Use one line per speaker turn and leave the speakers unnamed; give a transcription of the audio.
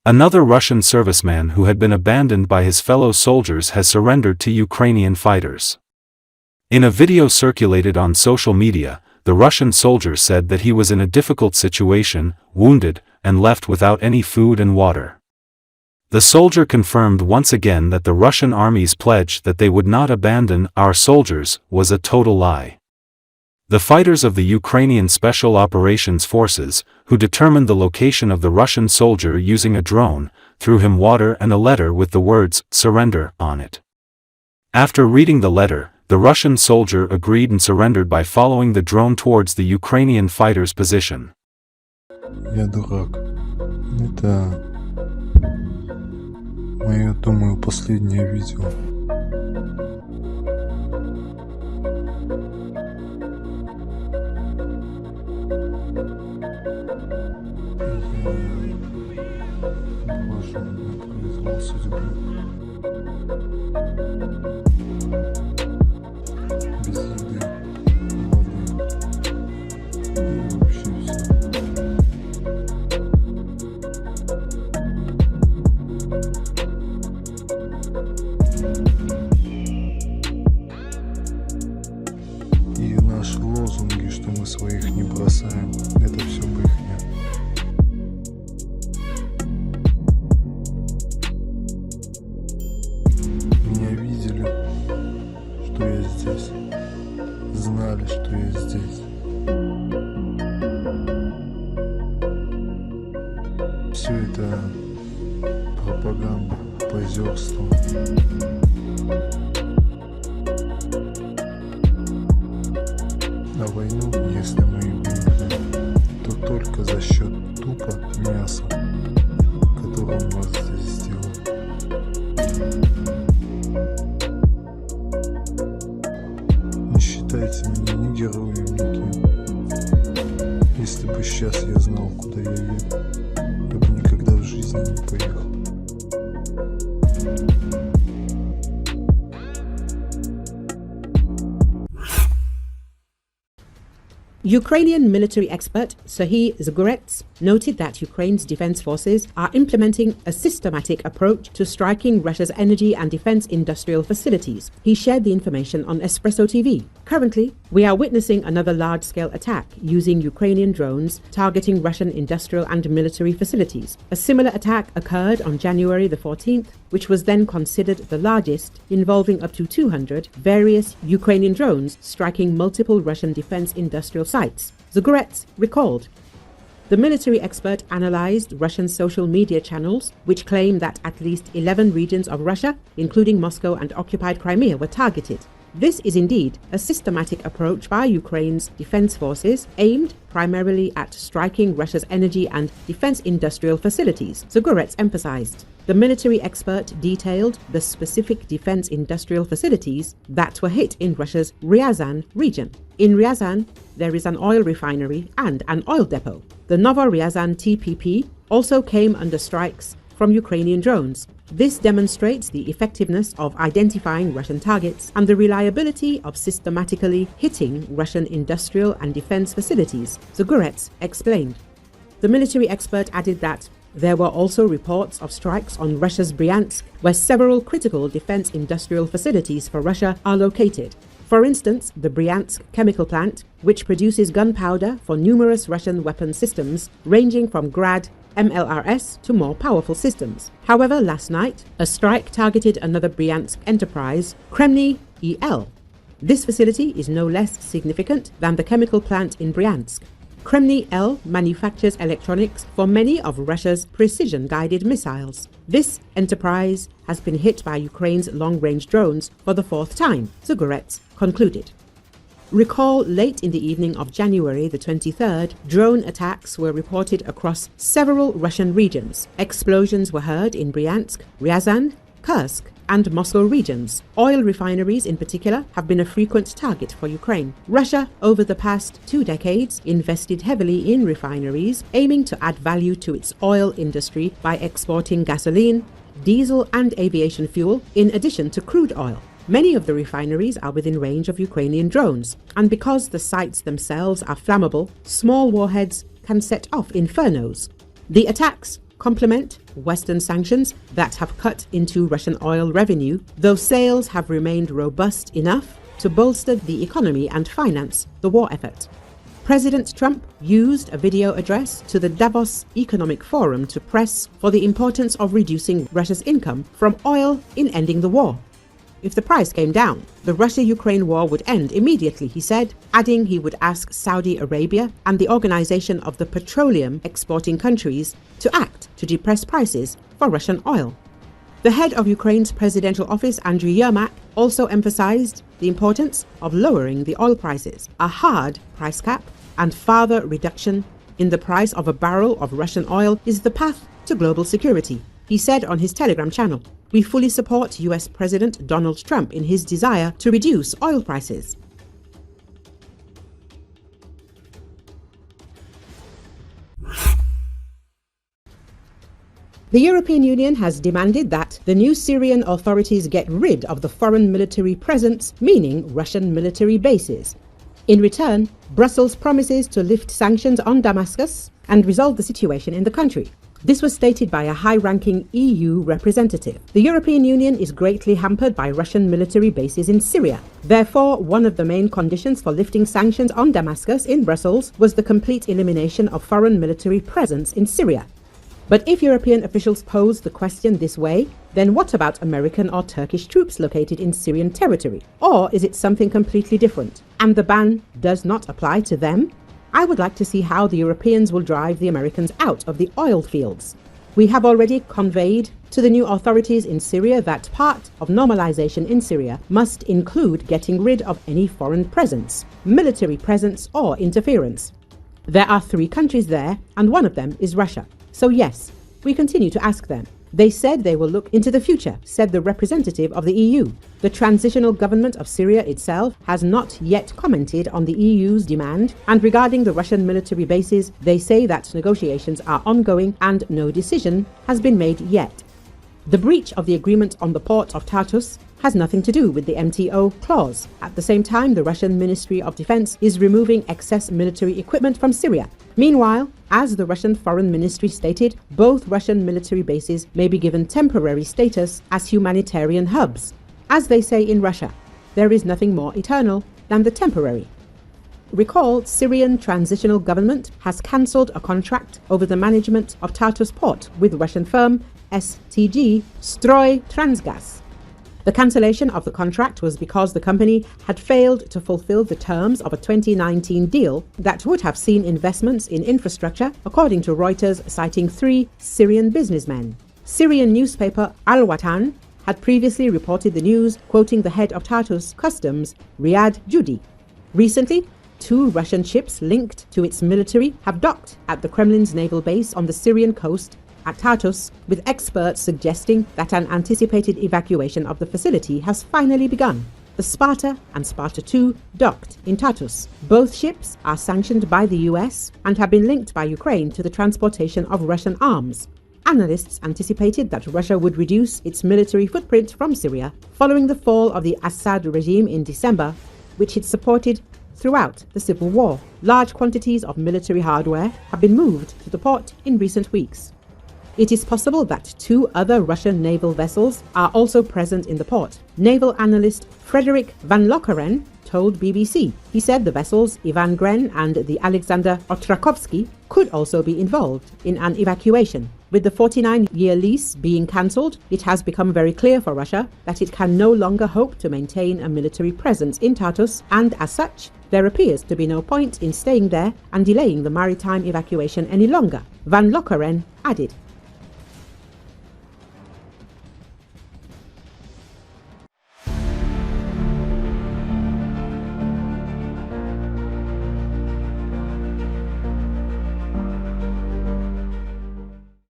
Another Russian serviceman who had been abandoned by his fellow soldiers has surrendered to Ukrainian fighters. In a video circulated on social media, the Russian soldier said that he was in a difficult situation, wounded, and left without any food and water. The soldier confirmed once again that the Russian army's pledge that they would not abandon our soldiers was a total lie. The fighters of the Ukrainian Special Operations Forces, who determined the location of the Russian soldier using a drone, threw him water and a letter with the words, "Surrender," on it. After reading the letter, the Russian soldier agreed and surrendered by following the drone towards the Ukrainian fighter's position.
Я дурак. Это мое, думаю, последнее видео. Произвол судьбы. Без еды, воды и вообще все. И наши лозунги, что мы своих не бросаем, это все брехня. Меня видели, что я здесь, знали, что я здесь. Все это пропаганда, позерство. А войну, если мы и выиграем, то только за счет тупо мяса, которое у нас здесь сделали. Не считайте меня ни героем, ни кем. Если бы сейчас я знал, куда я еду, я бы никогда в жизни не поехал.
Ukrainian military expert Serhiy Zagorets noted that Ukraine's defense forces are implementing a systematic approach to striking Russia's energy and defense industrial facilities. He shared the information on Espresso TV. Currently, we are witnessing another large-scale attack using Ukrainian drones targeting Russian industrial and military facilities. A similar attack occurred on January the 14th, which was then considered the largest, involving up to 200 various Ukrainian drones striking multiple Russian defense industrial sites. Zagorets recalled. The military expert analyzed Russian social media channels, which claim that at least 11 regions of Russia, including Moscow and occupied Crimea, were targeted. This is indeed a systematic approach by Ukraine's defense forces aimed primarily at striking Russia's energy and defense industrial facilities, Zagorets emphasized. The military expert detailed the specific defense industrial facilities that were hit in Russia's Ryazan region. In Ryazan, there is an oil refinery and an oil depot. The Novoryazan TPP also came under strikes from Ukrainian drones. This demonstrates the effectiveness of identifying Russian targets and the reliability of systematically hitting Russian industrial and defense facilities, Zagorets explained. The military expert added that there were also reports of strikes on Russia's Bryansk, where several critical defense industrial facilities for Russia are located. For instance, the Bryansk chemical plant, which produces gunpowder for numerous Russian weapon systems, ranging from Grad, MLRS to more powerful systems. However, last night, a strike targeted another Bryansk enterprise, Kremny EL. This facility is no less significant than the chemical plant in Bryansk. Kremny L manufactures electronics for many of Russia's precision-guided missiles. This enterprise has been hit by Ukraine's long-range drones for the fourth time, Zagorets concluded. Recall late in the evening of January the 23rd, drone attacks were reported across several Russian regions. Explosions were heard in Bryansk, Ryazan, Kursk, and Moscow regions. Oil refineries in particular have been a frequent target for Ukraine. Russia, over the past 2 decades, invested heavily in refineries, aiming to add value to its oil industry by exporting gasoline, diesel, and aviation fuel, in addition to crude oil. Many of the refineries are within range of Ukrainian drones, and because the sites themselves are flammable, small warheads can set off infernos. The attacks complement Western sanctions that have cut into Russian oil revenue, though sales have remained robust enough to bolster the economy and finance the war effort. President Trump used a video address to the Davos Economic Forum to press for the importance of reducing Russia's income from oil in ending the war. If the price came down, the Russia-Ukraine war would end immediately, he said, adding he would ask Saudi Arabia and the Organization of the Petroleum Exporting Countries to act to depress prices for Russian oil. The head of Ukraine's presidential office, Andriy Yermak, also emphasized the importance of lowering the oil prices. A hard price cap and further reduction in the price of a barrel of Russian oil is the path to global security, he said on his Telegram channel. We fully support US President Donald Trump in his desire to reduce oil prices. The European Union has demanded that the new Syrian authorities get rid of the foreign military presence, meaning Russian military bases. In return, Brussels promises to lift sanctions on Damascus and resolve the situation in the country. This was stated by a high-ranking EU representative. The European Union is greatly hampered by Russian military bases in Syria. Therefore, one of the main conditions for lifting sanctions on Damascus in Brussels was the complete elimination of foreign military presence in Syria. But if European officials pose the question this way, then what about American or Turkish troops located in Syrian territory? Or is it something completely different, and the ban does not apply to them? I would like to see how the Europeans will drive the Americans out of the oil fields. We have already conveyed to the new authorities in Syria that part of normalization in Syria must include getting rid of any foreign presence, military presence or interference. There are 3 countries there, and one of them is Russia. So yes, we continue to ask them. They said they will look into the future, said the representative of the EU. The transitional government of Syria itself has not yet commented on the EU's demand, and regarding the Russian military bases, they say that negotiations are ongoing and no decision has been made yet. The breach of the agreement on the port of Tartus has nothing to do with the MTO clause. At the same time, the Russian Ministry of Defense is removing excess military equipment from Syria. Meanwhile, as the Russian Foreign Ministry stated, both Russian military bases may be given temporary status as humanitarian hubs. As they say in Russia, there is nothing more eternal than the temporary. Recall, Syrian transitional government has cancelled a contract over the management of Tartus port with Russian firm STG Stroy Transgas. The cancellation of the contract was because the company had failed to fulfill the terms of a 2019 deal that would have seen investments in infrastructure, according to Reuters, citing 3 Syrian businessmen. Syrian newspaper Al Watan had previously reported the news, quoting the head of Tartus Customs, Riyad Judi. Recently, 2 Russian ships linked to its military have docked at the Kremlin's naval base on the Syrian coast at Tartus, with experts suggesting that an anticipated evacuation of the facility has finally begun. The Sparta and Sparta II docked in Tartus. Both ships are sanctioned by the US and have been linked by Ukraine to the transportation of Russian arms. Analysts anticipated that Russia would reduce its military footprint from Syria following the fall of the Assad regime in December, which it supported throughout the civil war. Large quantities of military hardware have been moved to the port in recent weeks. It is possible that 2 other Russian naval vessels are also present in the port. Naval analyst Frederick Van Lokeren told BBC. He said the vessels Ivan Gren and the Alexander Otrakovsky could also be involved in an evacuation. With the 49-year lease being cancelled, it has become very clear for Russia that it can no longer hope to maintain a military presence in Tartus, and as such, there appears to be no point in staying there and delaying the maritime evacuation any longer, Van Lokeren added.